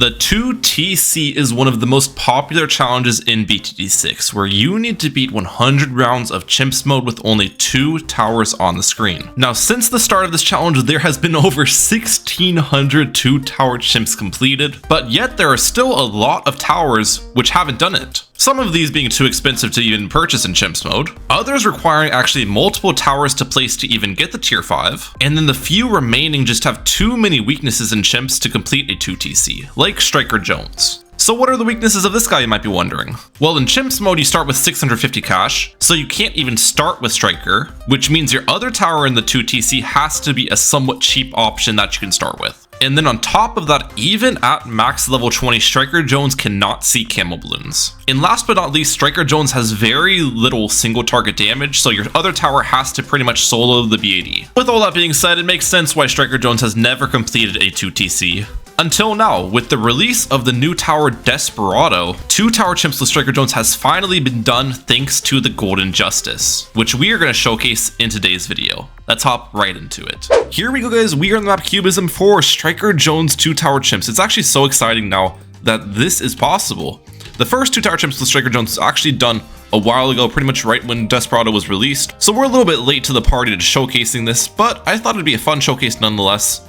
The 2TC is one of the most popular challenges in BTD6, where you need to beat 100 rounds of Chimps mode with only 2 towers on the screen. Now, since the start of this challenge, there has been over 1,600 2-tower Chimps completed, but yet there are still a lot of towers which haven't done it. Some of these being too expensive to even purchase in Chimps mode, others requiring actually multiple towers to place to even get the tier 5, and then the few remaining just have too many weaknesses in Chimps to complete a 2TC, like Striker Jones. So what are the weaknesses of this guy, you might be wondering? Well, in Chimps mode, you start with 650 cash, so you can't even start with Striker, which means your other tower in the 2TC has to be a somewhat cheap option that you can start with. And then on top of that, even at max level 20, Striker Jones cannot see camo balloons. And last but not least, Striker Jones has very little single target damage, so your other tower has to pretty much solo the BAD. With all that being said, it makes sense why Striker Jones has never completed a 2TC. Until now, with the release of the new tower Desperado, 2-tower Chimps with Striker Jones has finally been done thanks to the Golden Justice, which we are going to showcase in today's video. Let's hop right into it. Here we go, guys. We are on the map Cubism for Striker Jones 2-tower Chimps. It's actually so exciting now that this is possible. The first 2-tower Chimps with Striker Jones was actually done a while ago, pretty much right when Desperado was released. So we're a little bit late to the party to showcasing this, but I thought it'd be a fun showcase nonetheless,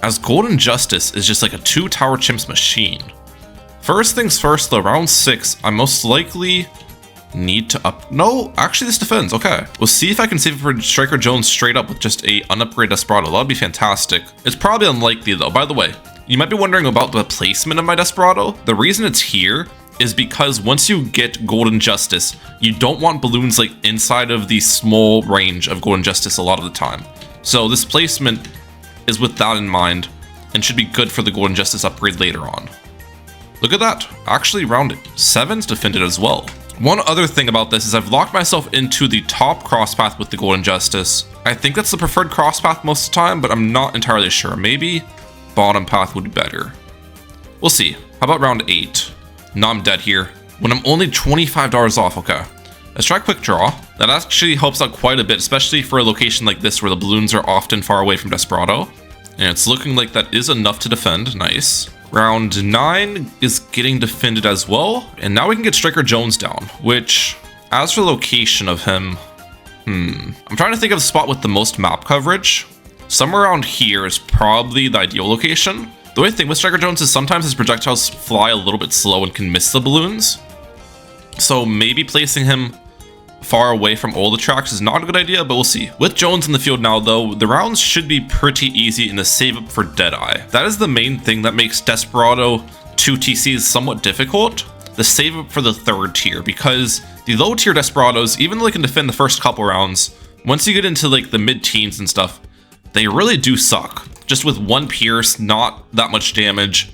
as Golden Justice is just like a 2-tower Chimps machine. First things first, though, round 6, I most likely need to up... No, actually this defends, okay. We'll see if I can save it for Striker Jones straight up with just a unupgraded Desperado. That'd be fantastic. It's probably unlikely though. By the way, you might be wondering about the placement of my Desperado. The reason it's here is because once you get Golden Justice, you don't want balloons like inside of the small range of Golden Justice a lot of the time. So this placement is with that in mind and should be good for the Golden Justice upgrade later on. Look at that, actually round 7's defended as well. One other thing about this is I've locked myself into the top cross path with the Golden Justice. I think that's the preferred cross path most of the time, but I'm not entirely sure. Maybe bottom path would be better. We'll see. How about round 8? Now I'm dead here when I'm only $25 off. Okay, let's try quick draw. That actually helps out quite a bit, especially for a location like this where the balloons are often far away from Desperado. And it's looking like that is enough to defend. Nice. Round 9 is getting defended as well. And now we can get Striker Jones down, which, as for the location of him, I'm trying to think of a spot with the most map coverage. Somewhere around here is probably the ideal location. The only thing with Striker Jones is sometimes his projectiles fly a little bit slow and can miss the balloons. So maybe placing him far away from all the tracks is not a good idea, but we'll see. With Jones in the field now, though, the rounds should be pretty easy in the save up for Deadeye. That is the main thing that makes Desperado 2TCs somewhat difficult, the save up for the 3rd tier, because the low tier Desperados, even though they can defend the first couple rounds, once you get into like the mid-teens and stuff, they really do suck. Just with 1 pierce, not that much damage.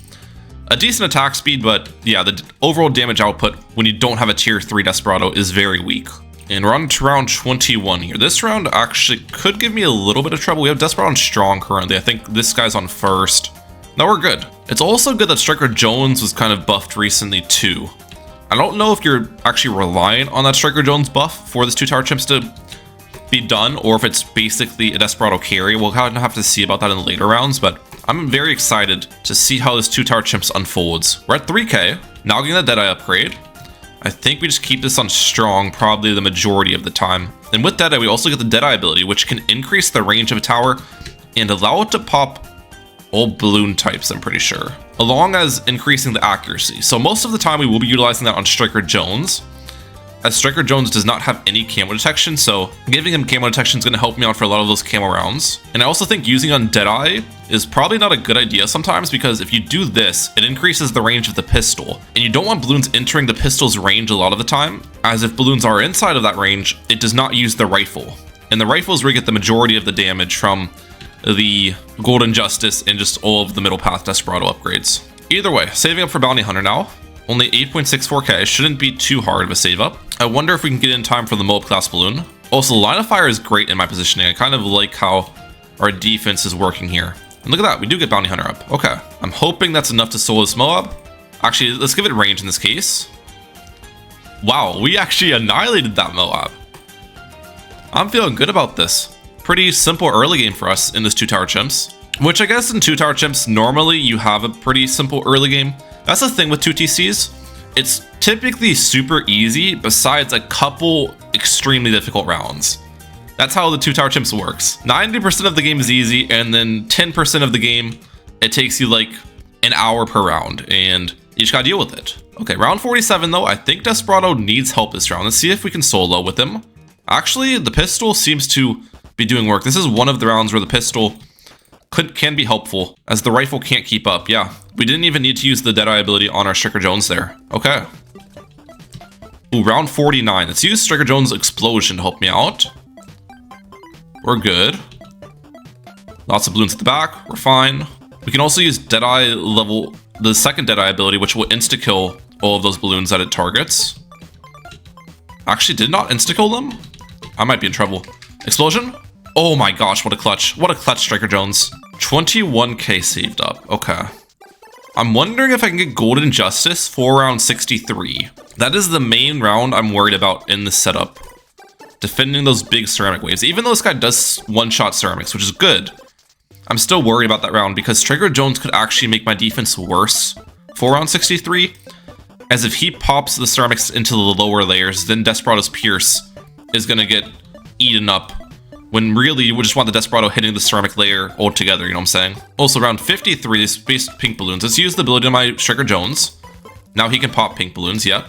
A decent attack speed, but yeah, the overall damage output when you don't have a tier 3 Desperado is very weak. And we're on to round 21 here. This round actually could give me a little bit of trouble. We have Desperado on strong currently. I think this guy's on first. No, we're good. It's also good that Striker Jones was kind of buffed recently too. I don't know if you're actually relying on that Striker Jones buff for this 2-tower Chimps to be done, or if it's basically a Desperado carry. We'll kind of have to see about that in later rounds, but I'm very excited to see how this 2-tower Chimps unfolds. We're at 3k, now getting the Deadeye upgrade. I think we just keep this on strong probably the majority of the time. And with Deadeye, we also get the Deadeye ability, which can increase the range of a tower and allow it to pop all balloon types, I'm pretty sure, along as increasing the accuracy. So most of the time we will be utilizing that on Striker Jones, as Striker Jones does not have any camo detection, so giving him camo detection is going to help me out for a lot of those camo rounds. And I also think using on Deadeye is probably not a good idea sometimes, because if you do this, it increases the range of the pistol, and you don't want balloons entering the pistol's range a lot of the time, as if balloons are inside of that range, it does not use the rifle. And the rifle is where you get the majority of the damage from the Golden Justice and just all of the middle path Desperado upgrades. Either way, saving up for Bounty Hunter now. Only 8.64k, shouldn't be too hard of a save up. I wonder if we can get in time for the Moab class balloon. Also, line of fire is great in my positioning. I kind of like how our defense is working here. And look at that, we do get Bounty Hunter up. Okay, I'm hoping that's enough to solo this Moab. Actually, let's give it range in this case. Wow, we actually annihilated that Moab. I'm feeling good about this. Pretty simple early game for us in this 2-tower Chimps. Which I guess in 2 Tower Chimps, normally you have a pretty simple early game. That's the thing with 2 TCs. It's typically super easy besides a couple extremely difficult rounds. That's how the 2 Tower Chimps works. 90% of the game is easy, and then 10% of the game, it takes you like an hour per round, and you just gotta deal with it. Okay, round 47 though, I think Desperado needs help this round. Let's see if we can solo with him. Actually, the pistol seems to be doing work. This is one of the rounds where the pistol can be helpful, as the rifle can't keep up. Yeah, we didn't even need to use the Deadeye ability on our Striker Jones there. Okay. Ooh, round 49. Let's use Striker Jones' explosion to help me out. We're good. Lots of balloons at the back. We're fine. We can also use Deadeye level, the second Deadeye ability, which will insta-kill all of those balloons that it targets. Actually, did not insta-kill them? I might be in trouble. Explosion? Oh my gosh, what a clutch. What a clutch, Striker Jones. 21k saved up. Okay. I'm wondering if I can get Golden Justice for round 63. That is the main round I'm worried about in this setup. Defending those big ceramic waves. Even though this guy does one-shot ceramics, which is good, I'm still worried about that round because Striker Jones could actually make my defense worse for round 63. As if he pops the ceramics into the lower layers, then Desperado's Pierce is going to get eaten up. When really, you would just want the Desperado hitting the ceramic layer altogether, you know what I'm saying? Also, round 53 is space pink balloons. Let's use the ability of my Striker Jones. Now he can pop pink balloons, yep.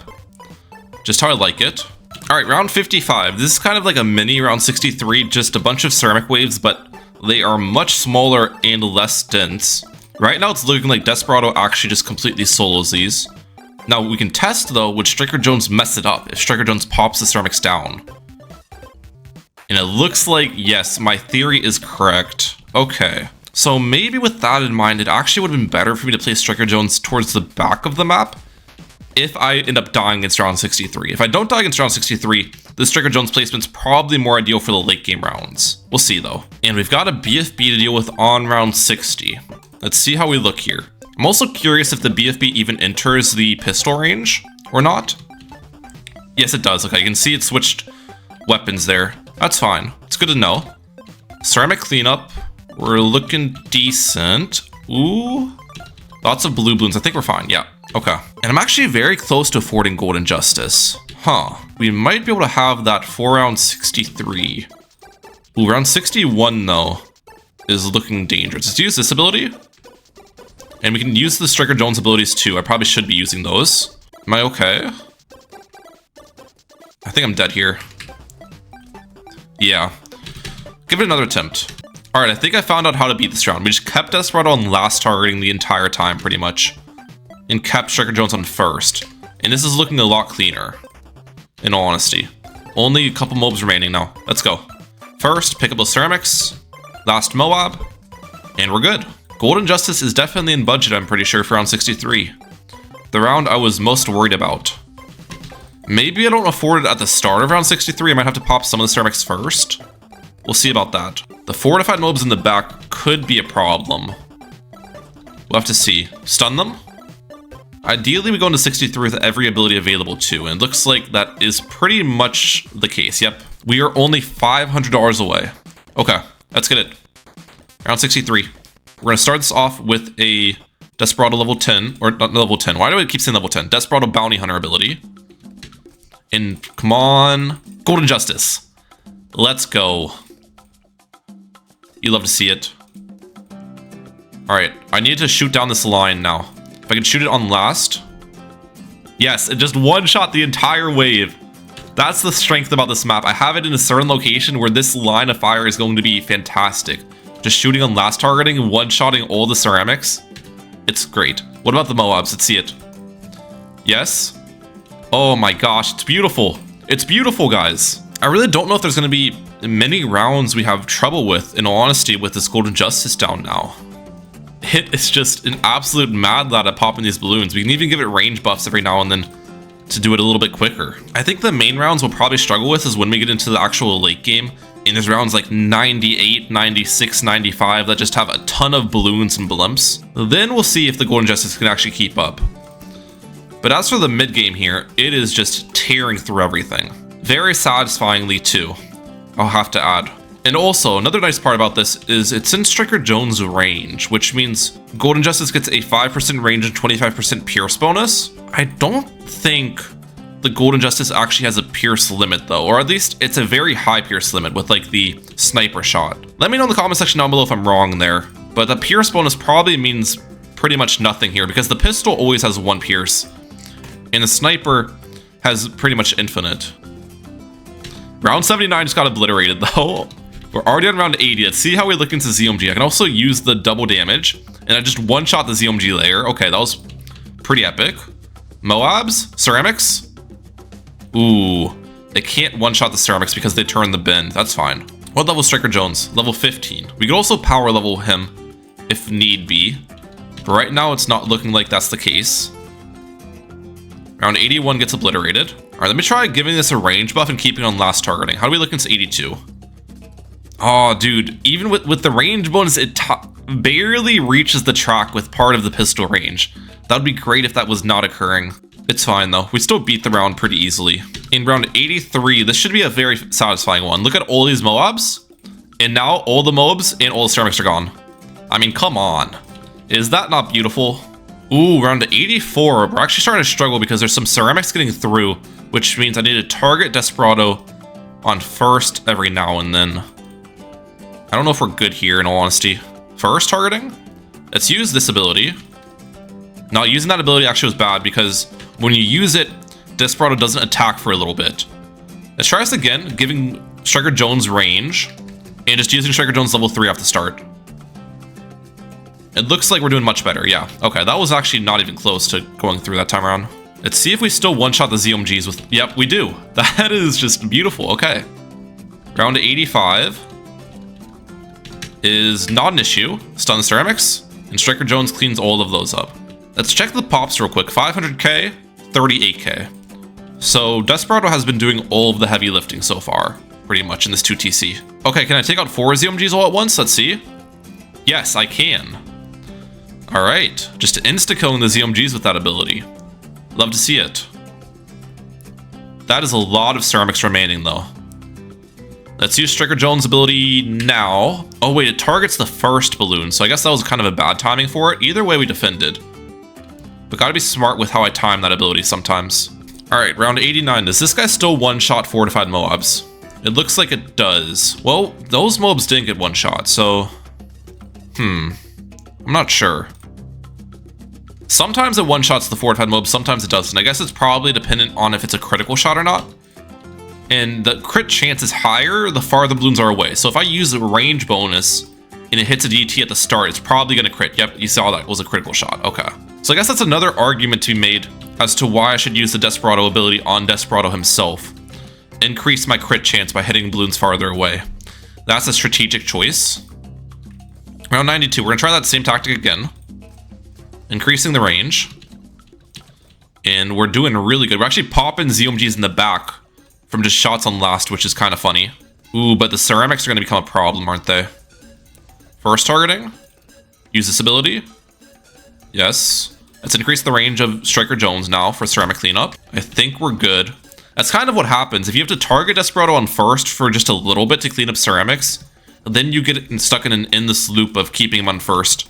Just how I like it. Alright, round 55. This is kind of like a mini round 63, just a bunch of ceramic waves, but they are much smaller and less dense. Right now, it's looking like Desperado actually just completely solos these. Now, we can test, though, would Striker Jones mess it up if Striker Jones pops the ceramics down? And it looks like, yes, my theory is correct. Okay. So maybe with that in mind, it actually would have been better for me to place Striker Jones towards the back of the map if I end up dying against round 63. If I don't die against round 63, the Striker Jones placement's probably more ideal for the late game rounds. We'll see though. And we've got a BFB to deal with on round 60. Let's see how we look here. I'm also curious if the BFB even enters the pistol range or not. Yes, it does. Okay, you can see it switched weapons there. That's fine. It's good to know. Ceramic cleanup. We're looking decent. Ooh. Lots of blue balloons. I think we're fine. Yeah. Okay. And I'm actually very close to affording Golden Justice. Huh. We might be able to have that for round 63. Ooh, round 61, though, is looking dangerous. Let's use this ability. And we can use the Striker Jones abilities, too. I probably should be using those. Am I okay? I think I'm dead here. Yeah. Give it another attempt. Alright, I think I found out how to beat this round. We just kept Desperado on last targeting the entire time, pretty much. And kept Striker Jones on first. And this is looking a lot cleaner, in all honesty. Only a couple mobs remaining now. Let's go. First, pick up those ceramics. Last Moab. And we're good. Golden Justice is definitely in budget, I'm pretty sure, for round 63. The round I was most worried about. Maybe I don't afford it at the start of round 63. I might have to pop some of the ceramics first. We'll see about that. The fortified mobs in the back could be a problem. We'll have to see. Stun them? Ideally, we go into 63 with every ability available too, and it looks like that is pretty much the case. Yep. We are only $500 away. Okay, let's get it. Round 63. We're going to start this off with a Desperado level 10, or not level 10. Why do I keep saying level 10? Desperado Bounty Hunter ability. And come on. Golden Justice. Let's go. You love to see it. Alright, I need to shoot down this line now. If I can shoot it on last. Yes, it just one-shot the entire wave. That's the strength about this map. I have it in a certain location where this line of fire is going to be fantastic. Just shooting on last targeting and one-shotting all the ceramics. It's great. What about the Moabs? Let's see it. Yes. Oh my gosh, it's beautiful. It's beautiful, guys. I really don't know if there's going to be many rounds we have trouble with, in all honesty, with this Golden Justice down now. It is just an absolute mad lad at popping these balloons. We can even give it range buffs every now and then to do it a little bit quicker. I think the main rounds we'll probably struggle with is when we get into the actual late game, and there's rounds like 98, 96, 95 that just have a ton of balloons and blimps. Then we'll see if the Golden Justice can actually keep up. But as for the mid game here, it is just tearing through everything. Very satisfyingly too, I'll have to add. And also, another nice part about this is it's in Striker Jones' range, which means Golden Justice gets a 5% range and 25% pierce bonus. I don't think the Golden Justice actually has a pierce limit though, or at least it's a very high pierce limit with like the sniper shot. Let me know in the comment section down below if I'm wrong there, but the pierce bonus probably means pretty much nothing here because the pistol always has 1 pierce and the sniper has pretty much infinite. Round 79 just got obliterated though. We're already on round 80. Let's see how we look into ZOMG. I can also use the double damage, and I just one-shot the ZOMG layer. Okay, that was pretty epic. Moabs? Ceramics? Ooh, they can't one-shot the ceramics because they turn the bend. That's fine. What level is Striker Jones? Level 15. We could also power level him if need be. But right now, it's not looking like that's the case. Round 81 gets obliterated. All right, let me try giving this a range buff and keeping on last targeting. How do we look into 82? Oh, dude, even with the range bonus, it barely reaches the track with part of the pistol range. That would be great if that was not occurring. It's fine, though. We still beat the round pretty easily. In round 83, this should be a very satisfying one. Look at all these Moabs, and now all the Moabs and all the ceramics are gone. I mean, come on. Is that not beautiful? Ooh, round 84, we're actually starting to struggle because there's some ceramics getting through, which means I need to target Desperado on first every now and then. I don't know if we're good here, in all honesty. First targeting? Let's use this ability. Not using that ability actually was bad because when you use it, Desperado doesn't attack for a little bit. Let's try this again, giving Striker Jones range, and just using Striker Jones level 3 off the start. It looks like we're doing much better, yeah. Okay, that was actually not even close to going through that time around. Let's see if we still one-shot the ZOMGs with... Yep, we do. That is just beautiful, okay. Round 85 is not an issue. Stun the ceramics, and Striker Jones cleans all of those up. Let's check the pops real quick. 500k, 38k. So Desperado has been doing all of the heavy lifting so far, pretty much in this 2TC. Okay, can I take out 4 ZOMGs all at once? Let's see. Yes, I can. All right, just insta-killing the ZOMGs with that ability. Love to see it. That is a lot of ceramics remaining though. Let's use Striker Jones' ability now. Oh wait, it targets the first balloon, so I guess that was kind of a bad timing for it. Either way, we defended. But gotta be smart with how I time that ability sometimes. All right, round 89. Does this guy still one-shot fortified Moabs? It looks like it does. Well, those Moabs didn't get one-shot, so... I'm not sure. Sometimes it one-shots the fortified Moabs, sometimes it doesn't. I guess it's probably dependent on if it's a critical shot or not. And the crit chance is higher the farther balloons are away. So if I use a range bonus and it hits a DT at the start, it's probably going to crit. Yep, you saw that was a critical shot. Okay. So I guess that's another argument to be made as to why I should use the Desperado ability on Desperado himself. Increase my crit chance by hitting balloons farther away. That's a strategic choice. Round 92, we're going to try that same tactic again. Increasing the range. And we're doing really good. We're actually popping ZOMGs in the back from just shots on last, which is kind of funny. Ooh, but the ceramics are going to become a problem, aren't they? First targeting. Use this ability. Yes. Let's increase the range of Striker Jones now for ceramic cleanup. I think we're good. That's kind of what happens. If you have to target Desperado on first for just a little bit to clean up ceramics, then you get stuck in an endless loop of keeping him on first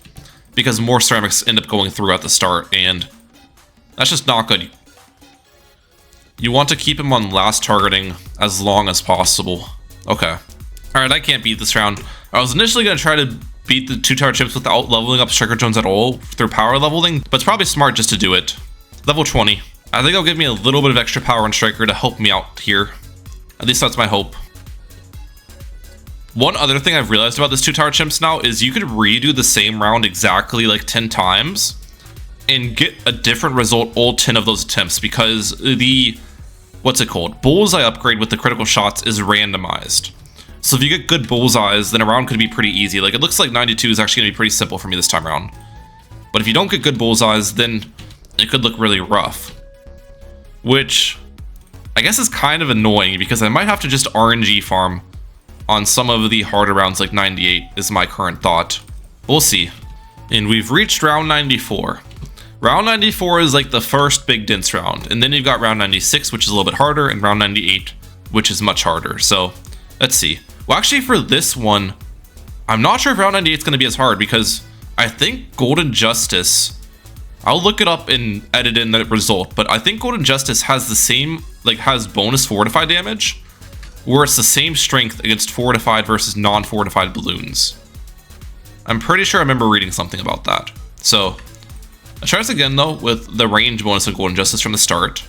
because more ceramics end up going through at the start, and that's just not good. You want to keep him on last targeting as long as possible. Okay. Alright, I can't beat this round. I was initially going to try to beat the 2 Tower Chimps without leveling up Striker Jones at all through power leveling, but it's probably smart just to do it. Level 20. I think it'll give me a little bit of extra power on Striker to help me out here. At least that's my hope. One other thing I've realized about this 2 Tower Chimps now is you could redo the same round exactly like 10 times and get a different result all 10 of those attempts because the... what's it called? Bullseye upgrade with the critical shots is randomized. So if you get good bullseyes, then a round could be pretty easy. Like, it looks like 92 is actually going to be pretty simple for me this time around. But if you don't get good bullseyes, then it could look really rough. Which, I guess is kind of annoying, because I might have to just RNG farm on some of the harder rounds like 98, is my current thought. We'll see. And we've reached round 94. Round 94 is like the first big dense round, and then you've got round 96, which is a little bit harder, and round 98, which is much harder. So let's see. Well, actually, for this one, I'm not sure if round 98 is going to be as hard because I think Golden Justice, I'll look it up and edit in the result, but I think Golden Justice has the same, like, has bonus fortified damage, where it's the same strength against fortified versus non-fortified balloons. I'm pretty sure I remember reading something about that. So, I'll try this again, though, with the range bonus of Golden Justice from the start.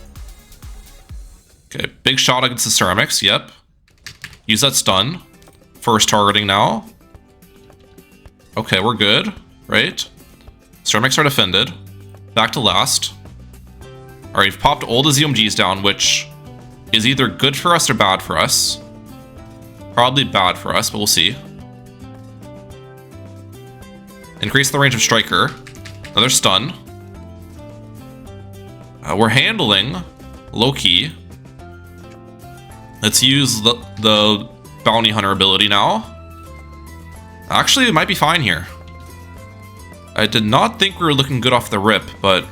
Okay, big shot against the ceramics, yep. Use that stun. First targeting now. Okay, we're good, right? Ceramics are defended. Back to last. Alright, we've popped all the ZMGs down, which is either good for us or bad for us. Probably bad for us, but we'll see. Increase the range of Striker. Another stun. We're handling low-key. Let's use the Bounty Hunter ability now. Actually, it might be fine here. I did not think we were looking good off the rip, but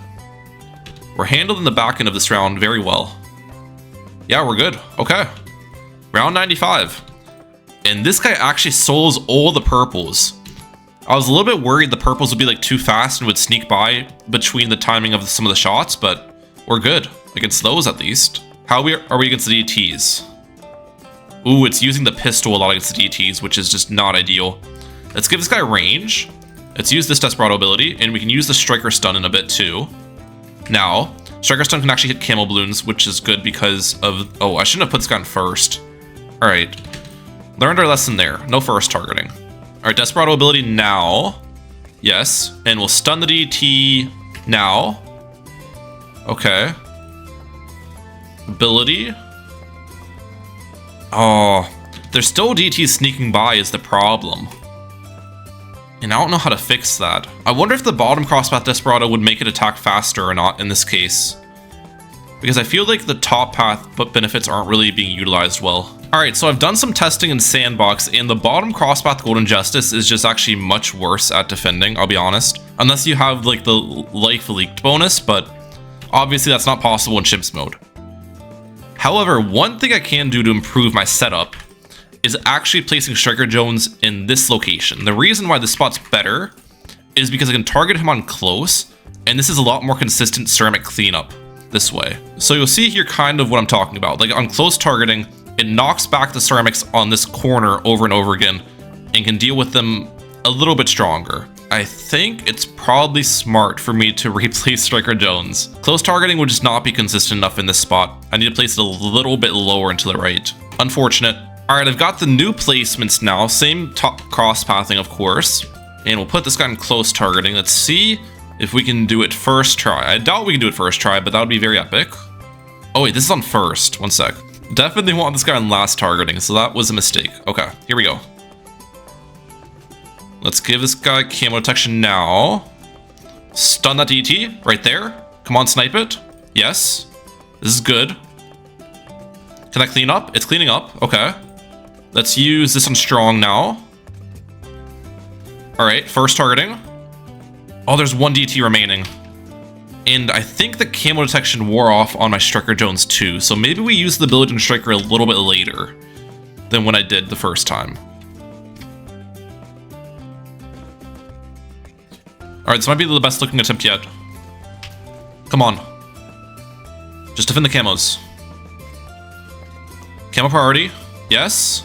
we're handling the back end of this round very well. Yeah, we're good. Okay. Round 95. And this guy actually solos all the purples. I was a little bit worried the purples would be like too fast and would sneak by between the timing of some of the shots, but we're good. Against those, at least. How are we against the DTs? Ooh, it's using the pistol a lot against the DTs, which is just not ideal. Let's give this guy range. Let's use this Desperado ability, and we can use the Striker Stun in a bit too. Now, Striker Stun can actually hit Camel Balloons, which is good because of... Oh, I shouldn't have put this guy in first. Alright. Learned our lesson there. No first targeting. Alright, Desperado ability now. Yes. And we'll stun the DT now. Okay. Ability. Oh, there's still DTs sneaking by is the problem. And I don't know how to fix that. I wonder if the bottom crosspath Desperado would make it attack faster or not in this case. Because I feel like the top path benefits aren't really being utilized well. Alright, so I've done some testing in Sandbox, and the bottom crosspath Golden Justice is just actually much worse at defending, I'll be honest. Unless you have like the life leaked bonus, but obviously that's not possible in Chimps mode. However, one thing I can do to improve my setup is actually placing Striker Jones in this location. The reason why this spot's better is because I can target him on close, and this is a lot more consistent ceramic cleanup this way. So you'll see here kind of what I'm talking about. Like on close targeting, it knocks back the ceramics on this corner over and over again and can deal with them a little bit stronger. I think it's probably smart for me to replace Striker Jones. Close targeting would just not be consistent enough in this spot. I need to place it a little bit lower and to the right. Unfortunate. Alright, I've got the new placements now. Same top cross pathing, of course. And we'll put this guy in close targeting. Let's see if we can do it first try. I doubt we can do it first try, but that would be very epic. Oh wait, this is on first. One sec. Definitely want this guy on last targeting, so that was a mistake. Okay, here we go. Let's give this guy camo detection now. Stun that DT right there. Come on, snipe it. Yes. This is good. Can I clean up? It's cleaning up. Okay. Let's use this on strong now. Alright, first targeting. Oh, there's one DT remaining. And I think the camo detection wore off on my Striker Jones too, so maybe we use the ability on Striker a little bit later than when I did the first time. Alright, this might be the best looking attempt yet. Come on. Just defend the camos. Camo priority. Yes.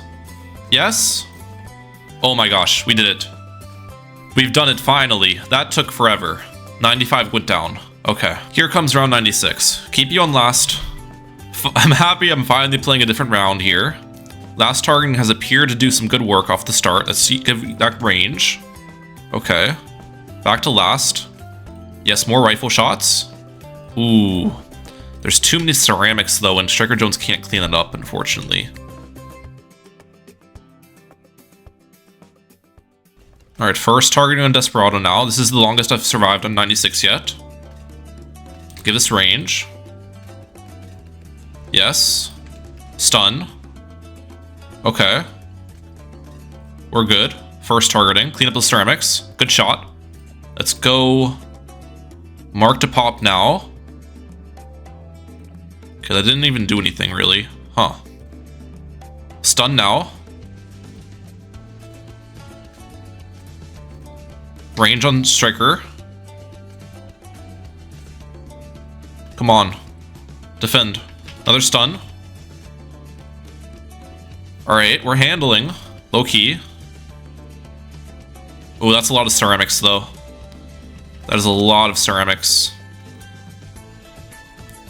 Yes. Oh my gosh, we did it. We've done it finally. That took forever. 95 went down. Okay, here comes round 96. Keep you on last. I'm happy I'm finally playing a different round here. Last targeting has appeared to do some good work off the start. Let's see, give that range. Okay. Back to last. Yes, more rifle shots. Ooh. There's too many ceramics though, and Striker Jones can't clean it up, unfortunately. Alright, first targeting on Desperado now. This is the longest I've survived on 96 yet. Give us range. Yes. Stun. Okay. We're good. First targeting. Clean up the ceramics. Good shot. Let's go. Mark to pop now. Okay, that didn't even do anything, really. Huh. Stun now. Range on striker. Come on. Defend. Another stun. Alright, we're handling. Low key. Oh, that's a lot of ceramics though. That is a lot of ceramics.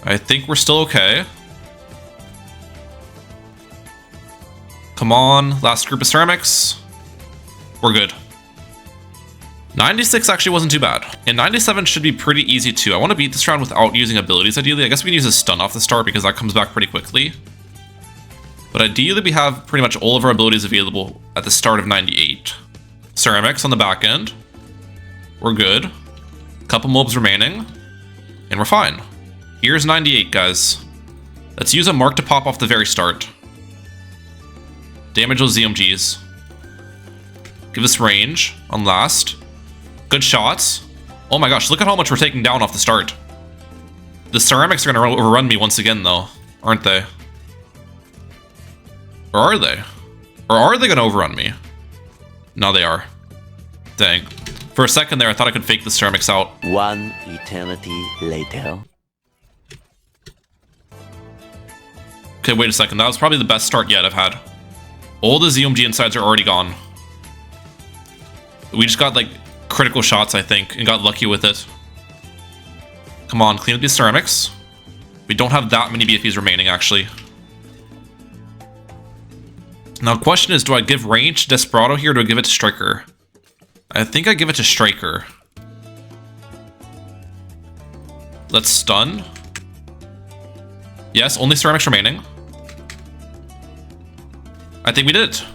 I think we're still okay. Come on, last group of ceramics. We're good. 96 actually wasn't too bad. And 97 should be pretty easy too. I want to beat this round without using abilities ideally. I guess we can use a stun off the start because that comes back pretty quickly. But ideally we have pretty much all of our abilities available at the start of 98. Ceramics on the back end. We're good. Couple mobs remaining. And we're fine. Here's 98, guys. Let's use a mark to pop off the very start. Damage those ZMGs. Give us range on last. Good shots. Oh my gosh, look at how much we're taking down off the start. The ceramics are going to overrun me once again, though, aren't they? Or are they? Or are they going to overrun me? No, they are. Dang. For a second there, I thought I could fake the ceramics out. One eternity later. Okay, wait a second. That was probably the best start yet I've had. All the ZMG insides are already gone. We just got, like, critical shots, I think, and got lucky with it. Come on, clean up these ceramics. We don't have that many BFEs remaining, actually. Now, the question is, do I give range to Desperado here, or do I give it to Striker? I think I give it to Striker. Let's stun. Yes, only ceramics remaining. I think we did it.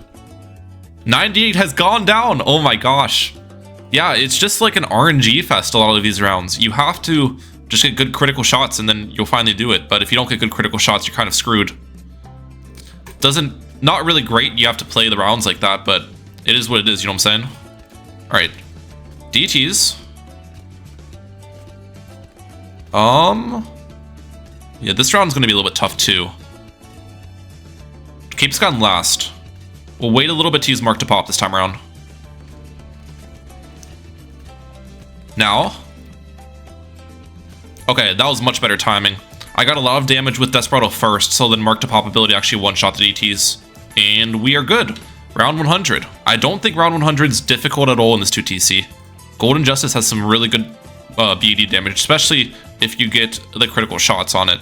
98 has gone down. Oh my gosh. Yeah, it's just like an RNG fest a lot of these rounds. You have to just get good critical shots and then you'll finally do it. But if you don't get good critical shots, you're kind of screwed. Not really great. You have to play the rounds like that, but it is what it is. You know what I'm saying? All right. DTs. Yeah, this round's going to be a little bit tough too. Cape's gone last. We'll wait a little bit to use Mark to pop this time around. Now. Okay, that was much better timing. I got a lot of damage with Desperado first, so then Mark to pop ability actually one-shot the DTs. And we are good. Round 100. I don't think round 100 is difficult at all in this 2TC. Golden Justice has some really good BD damage, especially if you get the critical shots on it.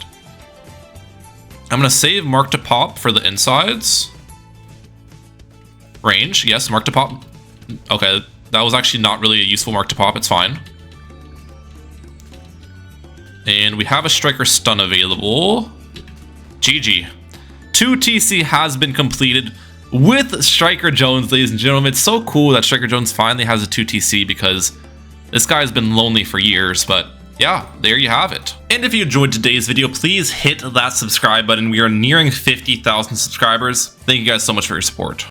I'm going to save Mark to pop for the insides. Range, yes, Mark to pop. Okay, that was actually not really a useful Mark to pop, it's fine. And we have a Striker stun available. GG. 2TC has been completed with Striker Jones, ladies and gentlemen. It's so cool that Striker Jones finally has a 2TC because this guy's been lonely for years, but yeah, there you have it. And if you enjoyed today's video, please hit that subscribe button. We are nearing 50,000 subscribers. Thank you guys so much for your support.